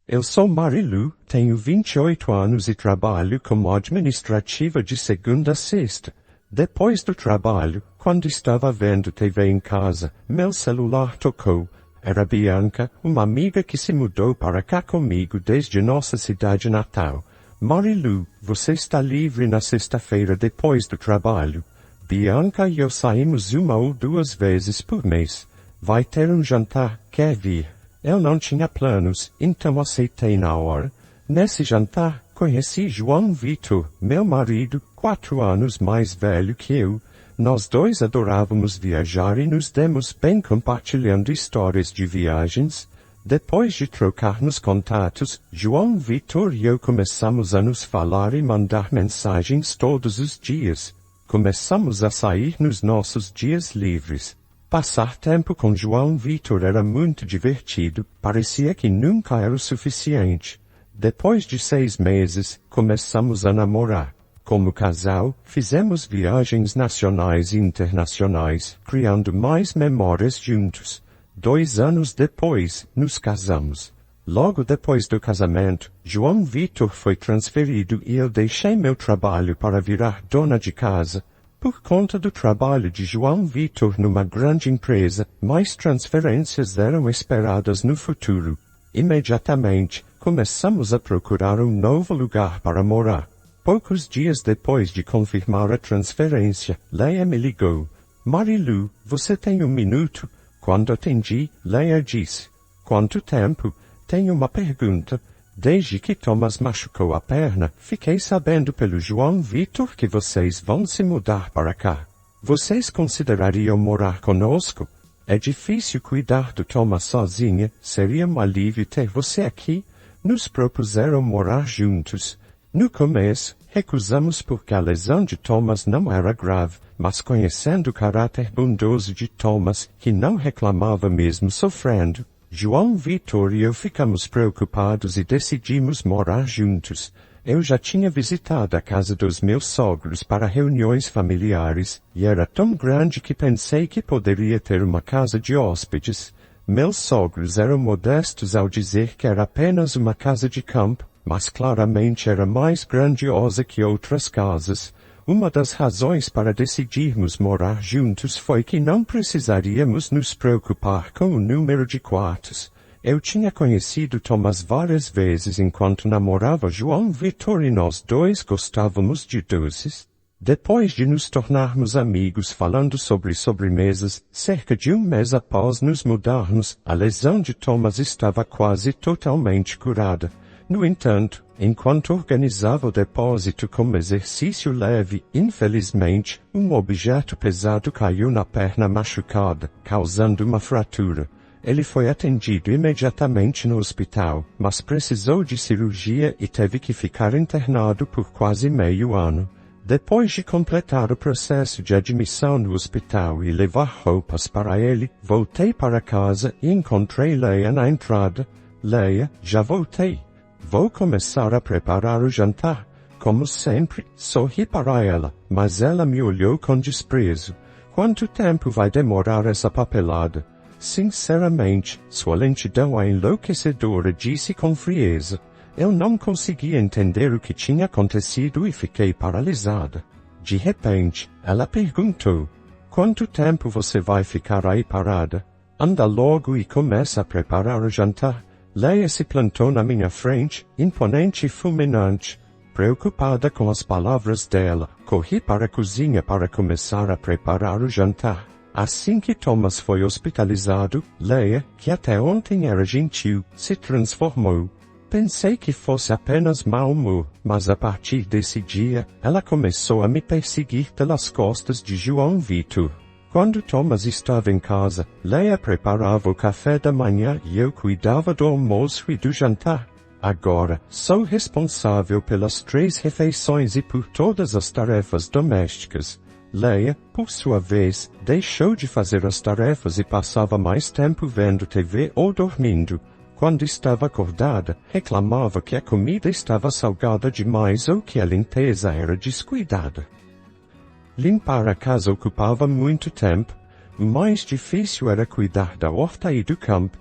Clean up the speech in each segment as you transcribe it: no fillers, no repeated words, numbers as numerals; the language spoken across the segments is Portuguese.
Eu sou Marilu, tenho 28 anos e trabalho como administrativa de segunda a sexta. Depois do trabalho, quando estava vendo TV em casa, meu celular tocou. Era Bianca, uma amiga que se mudou para cá comigo desde nossa cidade natal. Marilu, você está livre na sexta-feira depois do trabalho? Bianca e eu saímos uma ou duas vezes por mês. Vai ter um jantar, quer vir? Eu não tinha planos, então aceitei na hora. Nesse jantar, conheci João Vitor, meu marido, 4 anos mais velho que eu. Nós dois adorávamos viajar e nos demos bem compartilhando histórias de viagens. Depois de trocarmos contatos, João Vitor e eu começamos a nos falar e mandar mensagens todos os dias. Começamos a sair nos nossos dias livres. Passar tempo com João Vitor era muito divertido, parecia que nunca era o suficiente. Depois de 6 meses, começamos a namorar. Como casal, fizemos viagens nacionais e internacionais, criando mais memórias juntos. 2 anos depois, nos casamos. Logo depois do casamento, João Vitor foi transferido e eu deixei meu trabalho para virar dona de casa. Por conta do trabalho de João Vitor numa grande empresa, mais transferências eram esperadas no futuro. Imediatamente, começamos a procurar um novo lugar para morar. Poucos dias depois de confirmar a transferência, Leia me ligou. Marilu, você tem 1 minuto? Quando atendi, Leia disse. Quanto tempo? Tenho uma pergunta. Desde que Thomas machucou a perna, fiquei sabendo pelo João Vitor que vocês vão se mudar para cá. Vocês considerariam morar conosco? É difícil cuidar do Thomas sozinha, seria um alívio ter você aqui. Nos propuseram morar juntos. No começo, recusamos porque a lesão de Thomas não era grave, mas conhecendo o caráter bondoso de Thomas, que não reclamava mesmo sofrendo, João Vitor e eu ficamos preocupados e decidimos morar juntos. Eu já tinha visitado a casa dos meus sogros para reuniões familiares, e era tão grande que pensei que poderia ter uma casa de hóspedes. Meus sogros eram modestos ao dizer que era apenas uma casa de campo, mas claramente era mais grandiosa que outras casas. Uma das razões para decidirmos morar juntos foi que não precisaríamos nos preocupar com o número de quartos. Eu tinha conhecido Thomas várias vezes enquanto namorava João Vitor e nós dois gostávamos de doces. Depois de nos tornarmos amigos falando sobre sobremesas, cerca de 1 mês após nos mudarmos, a lesão de Thomas estava quase totalmente curada. No entanto, enquanto organizava o depósito como exercício leve, infelizmente, um objeto pesado caiu na perna machucada, causando uma fratura. Ele foi atendido imediatamente no hospital, mas precisou de cirurgia e teve que ficar internado por quase meio ano. Depois de completar o processo de admissão no hospital e levar roupas para ele, voltei para casa e encontrei Leia na entrada. Leia, já voltei. Vou começar a preparar o jantar. Como sempre, sorri para ela, mas ela me olhou com desprezo. Quanto tempo vai demorar essa papelada? Sinceramente, sua lentidão é enlouquecedora, disse com frieza. Eu não conseguia entender o que tinha acontecido e fiquei paralisada. De repente, ela perguntou, quanto tempo você vai ficar aí parada? Anda logo e começa a preparar o jantar. Leia se plantou na minha frente, imponente e fulminante. Preocupada com as palavras dela, corri para a cozinha para começar a preparar o jantar. Assim que Thomas foi hospitalizado, Leia, que até ontem era gentil, se transformou. Pensei que fosse apenas mau humor, mas a partir desse dia, ela começou a me perseguir pelas costas de João Vitor. Quando Thomas estava em casa, Leia preparava o café da manhã e eu cuidava do almoço e do jantar. Agora, sou responsável pelas 3 refeições e por todas as tarefas domésticas. Leia, por sua vez, deixou de fazer as tarefas e passava mais tempo vendo TV ou dormindo. Quando estava acordada, reclamava que a comida estava salgada demais ou que a limpeza era descuidada. Limpar a casa ocupava muito tempo. O mais difícil era cuidar da horta e do campo.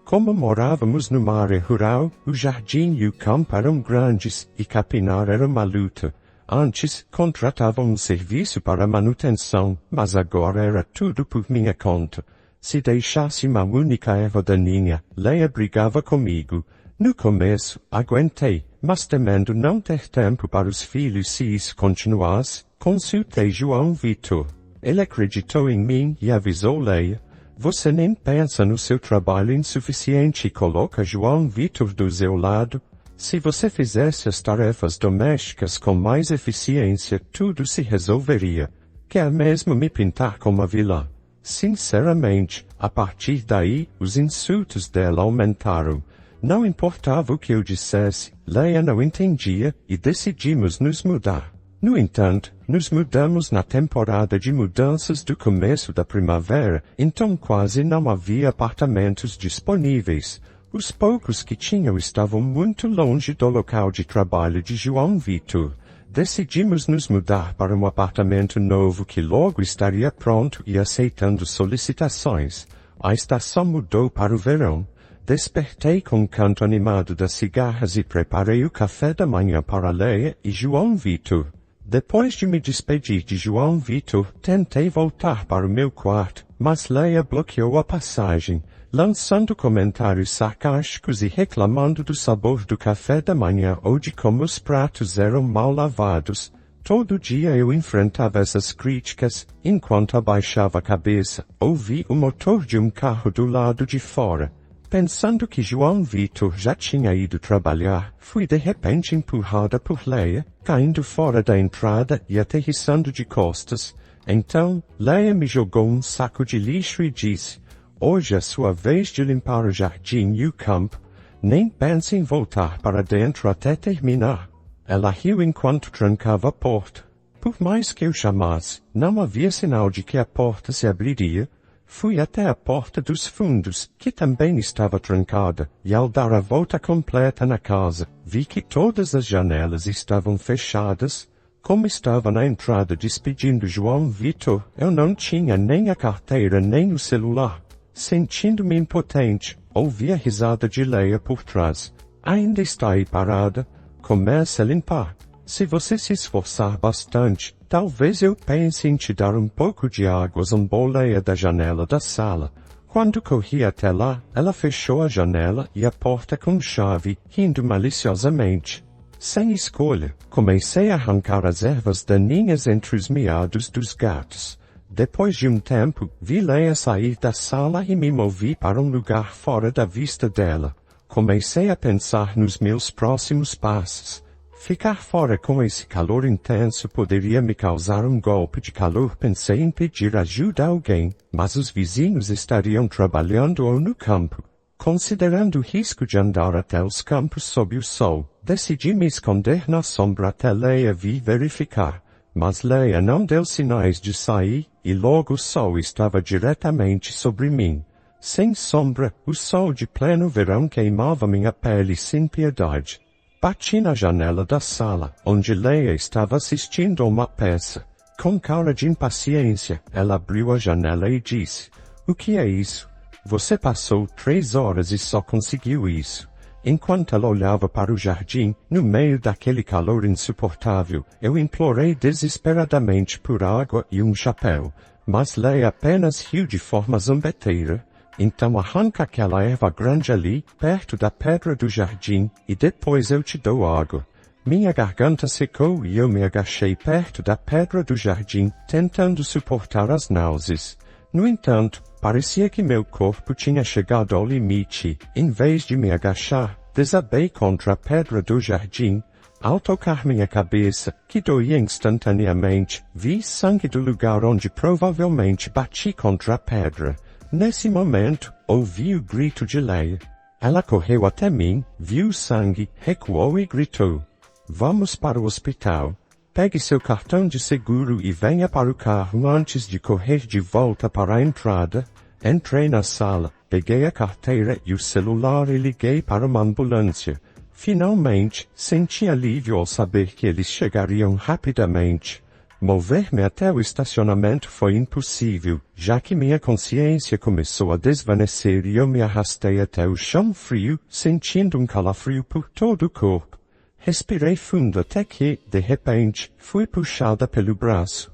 Como morávamos numa área rural, o jardim e o campo eram grandes e capinar era uma luta. Antes, contratava um serviço para manutenção, mas agora era tudo por minha conta. Se deixasse uma única erva daninha, Leia brigava comigo. No começo, aguentei, mas temendo não ter tempo para os filhos se isso continuasse, consultei João Vitor. Ele acreditou em mim e avisou Leia. Você nem pensa no seu trabalho insuficiente e coloca João Vitor do seu lado. Se você fizesse as tarefas domésticas com mais eficiência, tudo se resolveria. Quer mesmo me pintar como a vilã? Sinceramente, a partir daí, os insultos dela aumentaram. Não importava o que eu dissesse, Leia não entendia, e decidimos nos mudar. No entanto, nos mudamos na temporada de mudanças do começo da primavera, então quase não havia apartamentos disponíveis. Os poucos que tinham estavam muito longe do local de trabalho de João Vitor. Decidimos nos mudar para um apartamento novo que logo estaria pronto e aceitando solicitações. A estação mudou para o verão. Despertei com o canto animado das cigarras e preparei o café da manhã para Leia e João Vitor. Depois de me despedir de João Vitor, tentei voltar para o meu quarto, mas Leia bloqueou a passagem, lançando comentários sarcásticos e reclamando do sabor do café da manhã ou de como os pratos eram mal lavados. Todo dia eu enfrentava essas críticas, enquanto abaixava a cabeça, ouvi o motor de um carro do lado de fora. Pensando que João Vitor já tinha ido trabalhar, fui de repente empurrada por Leia, caindo fora da entrada e aterrissando de costas. Então, Leia me jogou um saco de lixo e disse, hoje é sua vez de limpar o jardim e o campo. Nem pense em voltar para dentro até terminar. Ela riu enquanto trancava a porta. Por mais que eu chamasse, não havia sinal de que a porta se abriria. Fui até a porta dos fundos, que também estava trancada, e ao dar a volta completa na casa, vi que todas as janelas estavam fechadas. Como estava na entrada despedindo João Vitor, eu não tinha nem a carteira nem o celular. Sentindo-me impotente, ouvi a risada de Leia por trás. Ainda está aí parada? Comece a limpar. Se você se esforçar bastante, talvez eu pense em te dar um pouco de água zamboleia da janela da sala. Quando corri até lá, ela fechou a janela e a porta com chave, rindo maliciosamente. Sem escolha, comecei a arrancar as ervas daninhas entre os miados dos gatos. Depois de um tempo, vi Leia sair da sala e me movi para um lugar fora da vista dela. Comecei a pensar nos meus próximos passos. Ficar fora com esse calor intenso poderia me causar um golpe de calor. Pensei em pedir ajuda a alguém, mas os vizinhos estariam trabalhando ou no campo. Considerando o risco de andar até os campos sob o sol, decidi me esconder na sombra até Leia vir verificar. Mas Leia não deu sinais de sair, e logo o sol estava diretamente sobre mim. Sem sombra, o sol de pleno verão queimava minha pele sem piedade. Bati na janela da sala, onde Leia estava assistindo a uma peça. Com cara de impaciência, ela abriu a janela e disse, o que é isso? Você passou 3 horas e só conseguiu isso. Enquanto ela olhava para o jardim, no meio daquele calor insuportável, eu implorei desesperadamente por água e um chapéu, mas Leia apenas riu de forma zombeteira. Então arranca aquela erva grande ali, perto da pedra do jardim, e depois eu te dou água. Minha garganta secou e eu me agachei perto da pedra do jardim, tentando suportar as náuseas. No entanto, parecia que meu corpo tinha chegado ao limite. Em vez de me agachar, desabei contra a pedra do jardim. Ao tocar minha cabeça, que doía instantaneamente, vi sangue do lugar onde provavelmente bati contra a pedra. Nesse momento, ouvi o grito de Leia. Ela correu até mim, viu o sangue, recuou e gritou. Vamos para o hospital. Pegue seu cartão de seguro e venha para o carro antes de correr de volta para a entrada. Entrei na sala, peguei a carteira e o celular e liguei para uma ambulância. Finalmente, senti alívio ao saber que eles chegariam rapidamente. Mover-me até o estacionamento foi impossível, já que minha consciência começou a desvanecer e eu me arrastei até o chão frio, sentindo um calafrio por todo o corpo. Respirei fundo até que, de repente, fui puxada pelo braço.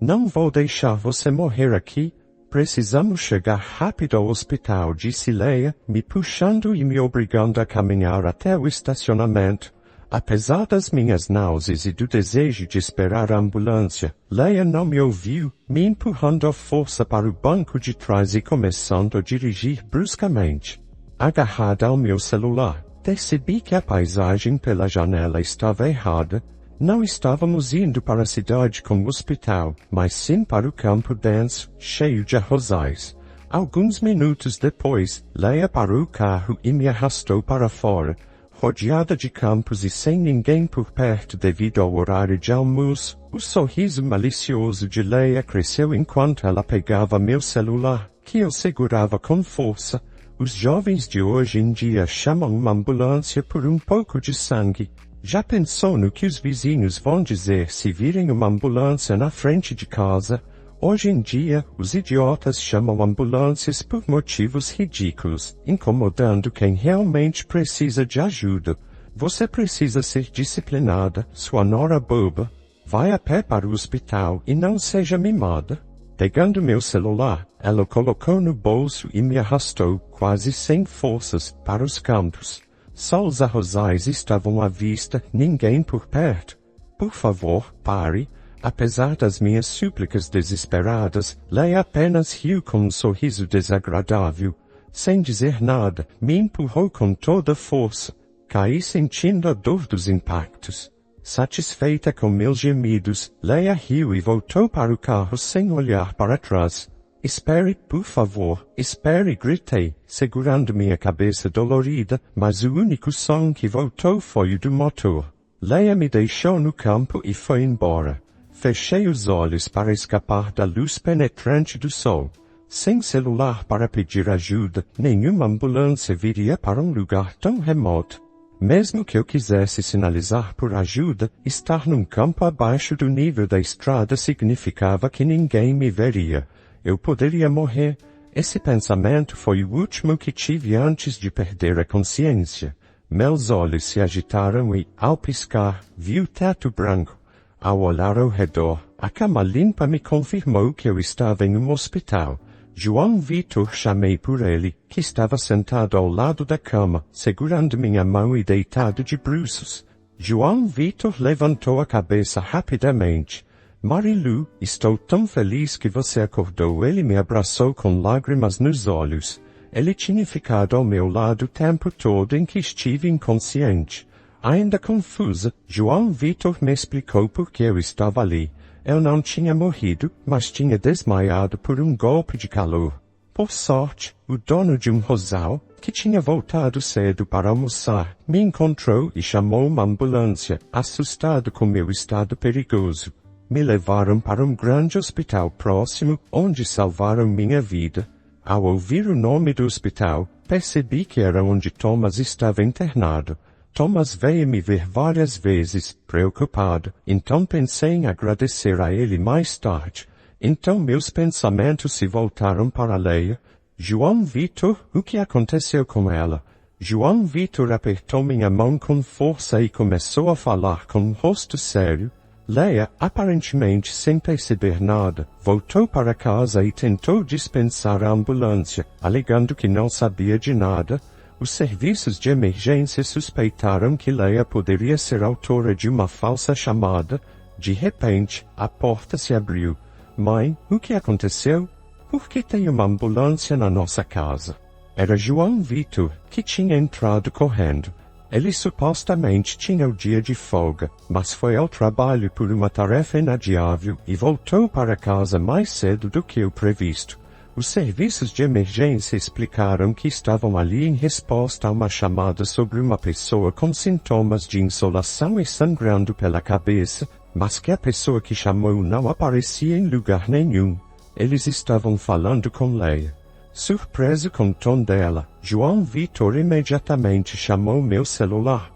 Não vou deixar você morrer aqui. Precisamos chegar rápido ao hospital, disse Leia, me puxando e me obrigando a caminhar até o estacionamento. Apesar das minhas náuseas e do desejo de esperar a ambulância, Leia não me ouviu, me empurrando à força para o banco de trás e começando a dirigir bruscamente. Agarrada ao meu celular, percebi que a paisagem pela janela estava errada. Não estávamos indo para a cidade com o hospital, mas sim para o campo denso, cheio de arrozais. Alguns minutos depois, Leia parou o carro e me arrastou para fora. Rodeada de campos e sem ninguém por perto devido ao horário de almoço, o sorriso malicioso de Leia cresceu enquanto ela pegava meu celular, que eu segurava com força. Os jovens de hoje em dia chamam uma ambulância por um pouco de sangue. Já pensou no que os vizinhos vão dizer se virem uma ambulância na frente de casa? Hoje em dia, os idiotas chamam ambulâncias por motivos ridículos, incomodando quem realmente precisa de ajuda. Você precisa ser disciplinada, sua nora boba. Vai a pé para o hospital e não seja mimada. Pegando meu celular, ela o colocou no bolso e me arrastou, quase sem forças, para os campos. Só os arrozais estavam à vista, ninguém por perto. Por favor, pare. Apesar das minhas súplicas desesperadas, Leia apenas riu com um sorriso desagradável. Sem dizer nada, me empurrou com toda a força. Caí sentindo a dor dos impactos. Satisfeita com meus gemidos, Leia riu e voltou para o carro sem olhar para trás. Espere, por favor, espere, gritei, segurando minha cabeça dolorida, mas o único som que voltou foi o do motor. Leia me deixou no campo e foi embora. Fechei os olhos para escapar da luz penetrante do sol. Sem celular para pedir ajuda, nenhuma ambulância viria para um lugar tão remoto. Mesmo que eu quisesse sinalizar por ajuda, estar num campo abaixo do nível da estrada significava que ninguém me veria. Eu poderia morrer. Esse pensamento foi o último que tive antes de perder a consciência. Meus olhos se agitaram e, ao piscar, vi o teto branco. Ao olhar ao redor, a cama limpa me confirmou que eu estava em um hospital. João Vitor, chamei por ele, que estava sentado ao lado da cama, segurando minha mão e deitado de bruços. João Vitor levantou a cabeça rapidamente. Marilu, estou tão feliz que você acordou. Ele me abraçou com lágrimas nos olhos. Ele tinha ficado ao meu lado o tempo todo em que estive inconsciente. Ainda confusa, João Vitor me explicou por que eu estava ali. Eu não tinha morrido, mas tinha desmaiado por um golpe de calor. Por sorte, o dono de um rosal, que tinha voltado cedo para almoçar, me encontrou e chamou uma ambulância, assustado com meu estado perigoso. Me levaram para um grande hospital próximo, onde salvaram minha vida. Ao ouvir o nome do hospital, percebi que era onde Thomas estava internado. Thomas veio me ver várias vezes, preocupado, então pensei em agradecer a ele mais tarde. Então meus pensamentos se voltaram para Leia. João Vitor, o que aconteceu com ela? João Vitor apertou minha mão com força e começou a falar com um rosto sério. Leia, aparentemente sem perceber nada, voltou para casa e tentou dispensar a ambulância, alegando que não sabia de nada. Os serviços de emergência suspeitaram que Leia poderia ser autora de uma falsa chamada. De repente, a porta se abriu. Mãe, o que aconteceu? Por que tem uma ambulância na nossa casa? Era João Vitor, que tinha entrado correndo. Ele supostamente tinha o dia de folga, mas foi ao trabalho por uma tarefa inadiável e voltou para casa mais cedo do que o previsto. Os serviços de emergência explicaram que estavam ali em resposta a uma chamada sobre uma pessoa com sintomas de insolação e sangrando pela cabeça, mas que a pessoa que chamou não aparecia em lugar nenhum. Eles estavam falando com Leia. Surpreso com o tom dela, João Vitor imediatamente chamou meu celular.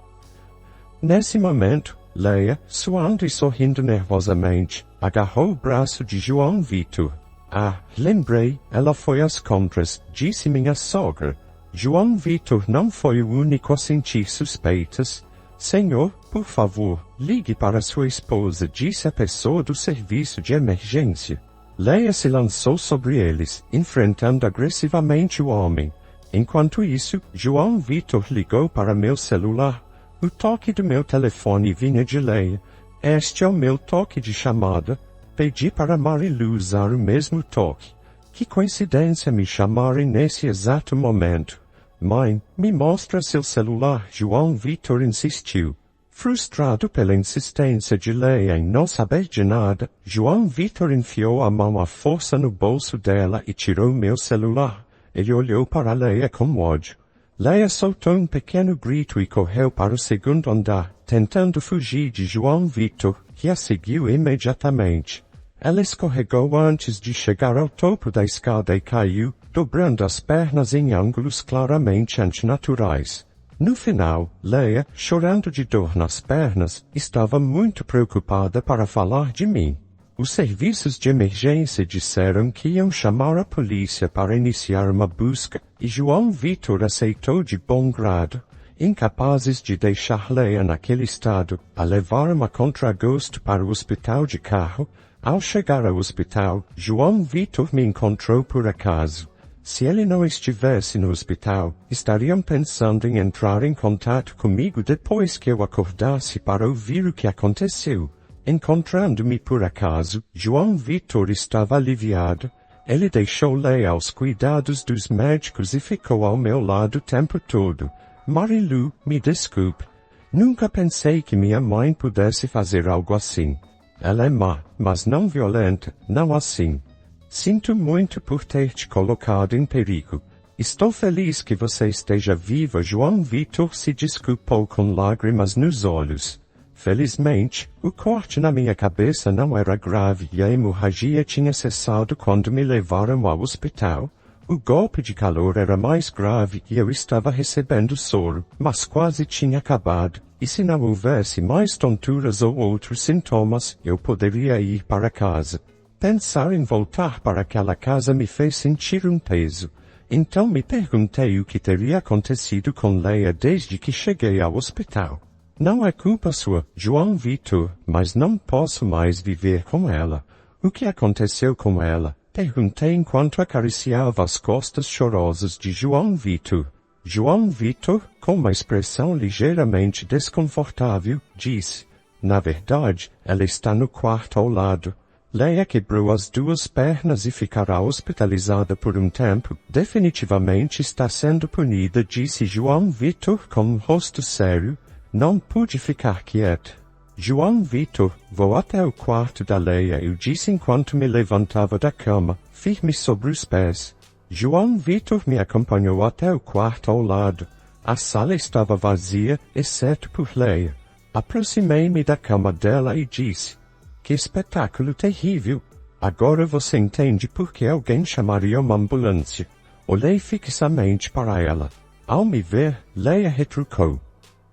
Nesse momento, Leia, suando e sorrindo nervosamente, agarrou o braço de João Vitor. Ah, lembrei, ela foi às compras, disse minha sogra. João Vitor não foi o único a sentir suspeitas. Senhor, por favor, ligue para sua esposa, disse a pessoa do serviço de emergência. Leia se lançou sobre eles, enfrentando agressivamente o homem. Enquanto isso, João Vitor ligou para meu celular. O toque do meu telefone vinha de Leia. Este é o meu toque de chamada. Pedi para Marilu usar o mesmo toque. Que coincidência me chamarem nesse exato momento. Mãe, me mostra seu celular, João Vitor insistiu. Frustrado pela insistência de Leia em não saber de nada, João Vitor enfiou a mão à força no bolso dela e tirou meu celular. Ele olhou para Leia com ódio. Leia soltou um pequeno grito e correu para o segundo andar, tentando fugir de João Vitor, que a seguiu imediatamente. Ela escorregou antes de chegar ao topo da escada e caiu, dobrando as pernas em ângulos claramente antinaturais. No final, Leia, chorando de dor nas pernas, estava muito preocupada para falar de mim. Os serviços de emergência disseram que iam chamar a polícia para iniciar uma busca, e João Vitor aceitou de bom grado. Incapazes de deixar Leia naquele estado, a levaram a contragosto para o hospital de carro. Ao chegar ao hospital, João Vitor me encontrou por acaso. Se ele não estivesse no hospital, estariam pensando em entrar em contato comigo depois que eu acordasse para ouvir o que aconteceu. Encontrando-me por acaso, João Vitor estava aliviado. Ele deixou Leia aos cuidados dos médicos e ficou ao meu lado o tempo todo. Marilu, me desculpe. Nunca pensei que minha mãe pudesse fazer algo assim. Ela é má, mas não violenta, não assim. Sinto muito por ter te colocado em perigo. Estou feliz que você esteja viva. João Vitor se desculpou com lágrimas nos olhos. Felizmente, o corte na minha cabeça não era grave e a hemorragia tinha cessado quando me levaram ao hospital. O golpe de calor era mais grave e eu estava recebendo soro, mas quase tinha acabado, e se não houvesse mais tonturas ou outros sintomas, eu poderia ir para casa. Pensar em voltar para aquela casa me fez sentir um peso. Então me perguntei o que teria acontecido com Leia desde que cheguei ao hospital. Não é culpa sua, João Vitor, mas não posso mais viver com ela. O que aconteceu com ela? Perguntei enquanto acariciava as costas chorosas de João Vitor. João Vitor, com uma expressão ligeiramente desconfortável, disse: na verdade, ela está no quarto ao lado. Leia quebrou as duas pernas e ficará hospitalizada por um tempo. Definitivamente está sendo punida, disse João Vitor com um rosto sério. Não pude ficar quieto. João Vitor, vou até o quarto da Leia, eu disse enquanto me levantava da cama, firme sobre os pés. João Vitor me acompanhou até o quarto ao lado. A sala estava vazia, exceto por Leia. Aproximei-me da cama dela e disse: que espetáculo terrível! Agora você entende por que alguém chamaria uma ambulância. Olhei fixamente para ela. Ao me ver, Leia retrucou: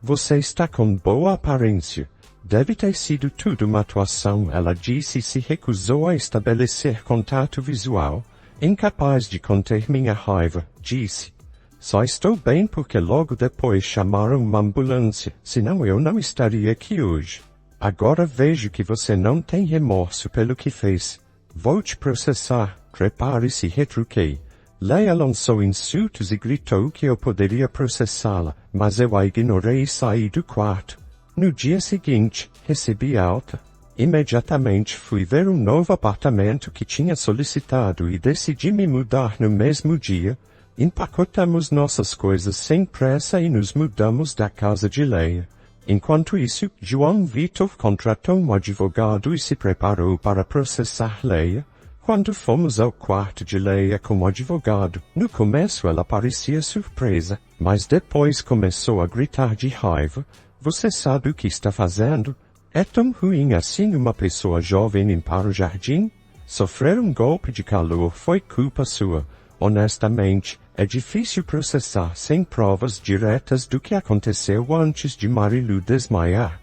você está com boa aparência. Deve ter sido tudo uma atuação, ela disse e se recusou a estabelecer contato visual. Incapaz de conter minha raiva, disse: só estou bem porque logo depois chamaram uma ambulância, senão eu não estaria aqui hoje. Agora vejo que você não tem remorso pelo que fez. Vou te processar, prepare-se, retruquei. Leia lançou insultos e gritou que eu poderia processá-la, mas eu a ignorei e saí do quarto. No dia seguinte, recebi alta. Imediatamente fui ver um novo apartamento que tinha solicitado e decidi me mudar no mesmo dia. Empacotamos nossas coisas sem pressa e nos mudamos da casa de Leia. Enquanto isso, João Vitor contratou um advogado e se preparou para processar Leia. Quando fomos ao quarto de Leia com o advogado, no começo ela parecia surpresa, mas depois começou a gritar de raiva. Você sabe o que está fazendo? É tão ruim assim uma pessoa jovem limpar o jardim? Sofrer um golpe de calor foi culpa sua. Honestamente, é difícil processar sem provas diretas do que aconteceu antes de Marilu desmaiar.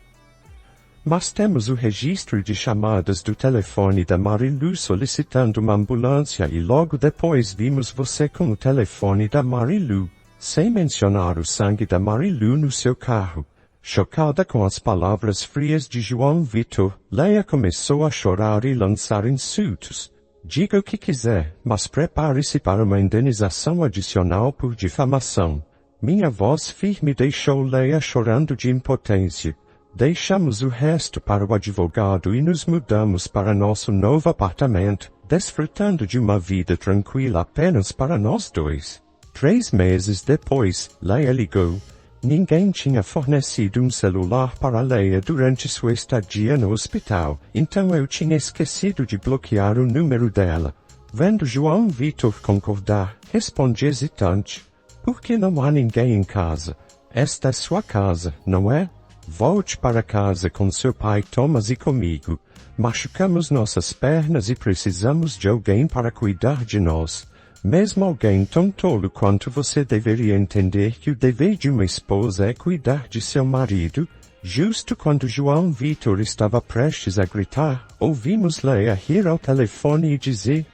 Mas temos o registro de chamadas do telefone da Marilu solicitando uma ambulância e logo depois vimos você com o telefone da Marilu, sem mencionar o sangue da Marilu no seu carro. Chocada com as palavras frias de João Vitor, Leia começou a chorar e lançar insultos. Diga o que quiser, mas prepare-se para uma indenização adicional por difamação. Minha voz firme deixou Leia chorando de impotência. Deixamos o resto para o advogado e nos mudamos para nosso novo apartamento, desfrutando de uma vida tranquila apenas para nós dois. 3 meses depois, Leia ligou. Ninguém tinha fornecido um celular para Leia durante sua estadia no hospital, então eu tinha esquecido de bloquear o número dela. Vendo João Vitor concordar, respondi hesitante. Por que não há ninguém em casa? Esta é sua casa, não é? Volte para casa com seu pai Thomas e comigo. Machucamos nossas pernas e precisamos de alguém para cuidar de nós. Mesmo alguém tão tolo quanto você deveria entender que o dever de uma esposa é cuidar de seu marido. Justo quando João Vitor estava prestes a gritar, ouvimos Leia rir ao telefone e dizer: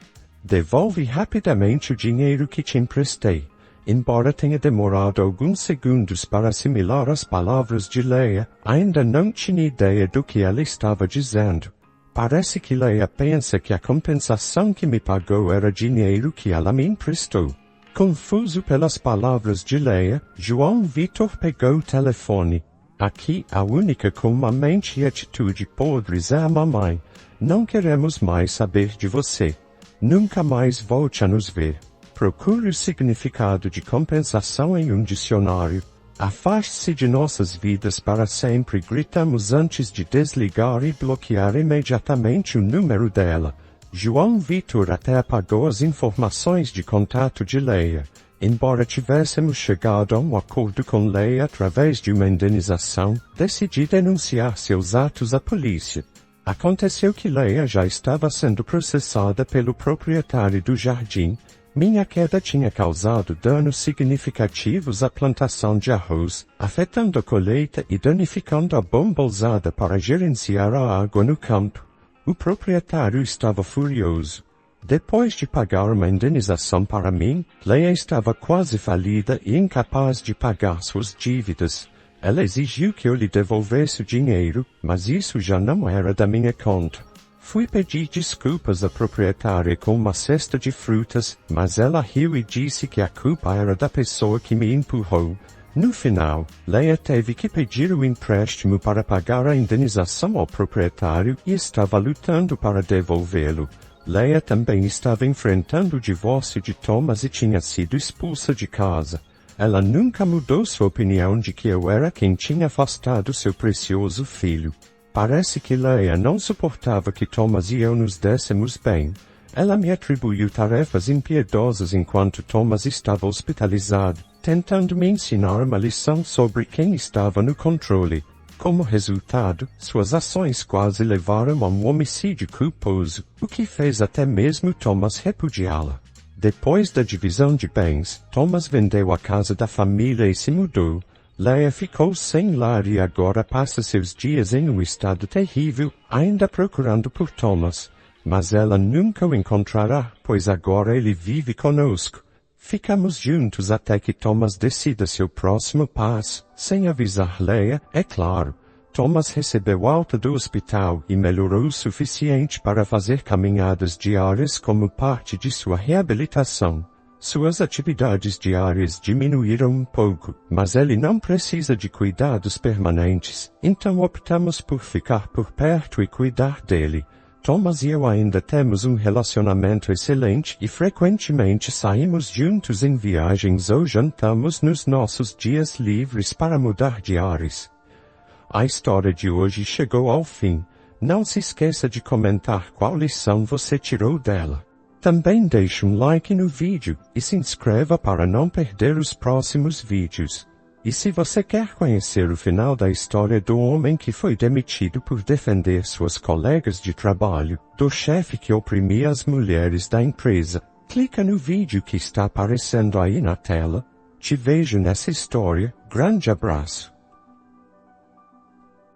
"Devolve rapidamente o dinheiro que te emprestei." Embora tenha demorado alguns segundos para assimilar as palavras de Leia, ainda não tinha ideia do que ela estava dizendo. Parece que Leia pensa que a compensação que me pagou era dinheiro que ela me emprestou. Confuso pelas palavras de Leia, João Vitor pegou o telefone. Aqui, a única com uma mente e atitude podres é a mamãe. Não queremos mais saber de você. Nunca mais volte a nos ver. Procure o significado de compensação em um dicionário. Afaste-se de nossas vidas para sempre, gritamos antes de desligar e bloquear imediatamente o número dela. João Vitor até apagou as informações de contato de Leia. Embora tivéssemos chegado a um acordo com Leia através de uma indenização, decidi denunciar seus atos à polícia. Aconteceu que Leia já estava sendo processada pelo proprietário do jardim. Minha queda tinha causado danos significativos à plantação de arroz, afetando a colheita e danificando a bomba usada para gerenciar a água no campo. O proprietário estava furioso. Depois de pagar uma indenização para mim, Leia estava quase falida e incapaz de pagar suas dívidas. Ela exigiu que eu lhe devolvesse o dinheiro, mas isso já não era da minha conta. Fui pedir desculpas à proprietária com uma cesta de frutas, mas ela riu e disse que a culpa era da pessoa que me empurrou. No final, Leia teve que pedir o empréstimo para pagar a indenização ao proprietário e estava lutando para devolvê-lo. Leia também estava enfrentando o divórcio de Thomas e tinha sido expulsa de casa. Ela nunca mudou sua opinião de que eu era quem tinha afastado seu precioso filho. Parece que Leia não suportava que Thomas e eu nos dessemos bem. Ela me atribuiu tarefas impiedosas enquanto Thomas estava hospitalizado, tentando me ensinar uma lição sobre quem estava no controle. Como resultado, suas ações quase levaram a um homicídio culposo, o que fez até mesmo Thomas repudiá-la. Depois da divisão de bens, Thomas vendeu a casa da família e se mudou. Leia ficou sem lar e agora passa seus dias em um estado terrível, ainda procurando por Thomas. Mas ela nunca o encontrará, pois agora ele vive conosco. Ficamos juntos até que Thomas decida seu próximo passo, sem avisar Leia, é claro. Thomas recebeu alta do hospital e melhorou o suficiente para fazer caminhadas diárias como parte de sua reabilitação. Suas atividades diárias diminuíram um pouco, mas ele não precisa de cuidados permanentes, então optamos por ficar por perto e cuidar dele. Thomas e eu ainda temos um relacionamento excelente e frequentemente saímos juntos em viagens ou jantamos nos nossos dias livres para mudar de ares. A história de hoje chegou ao fim. Não se esqueça de comentar qual lição você tirou dela. Também deixe um like no vídeo e se inscreva para não perder os próximos vídeos. E se você quer conhecer o final da história do homem que foi demitido por defender suas colegas de trabalho, do chefe que oprimia as mulheres da empresa, clica no vídeo que está aparecendo aí na tela. Te vejo nessa história. Grande abraço.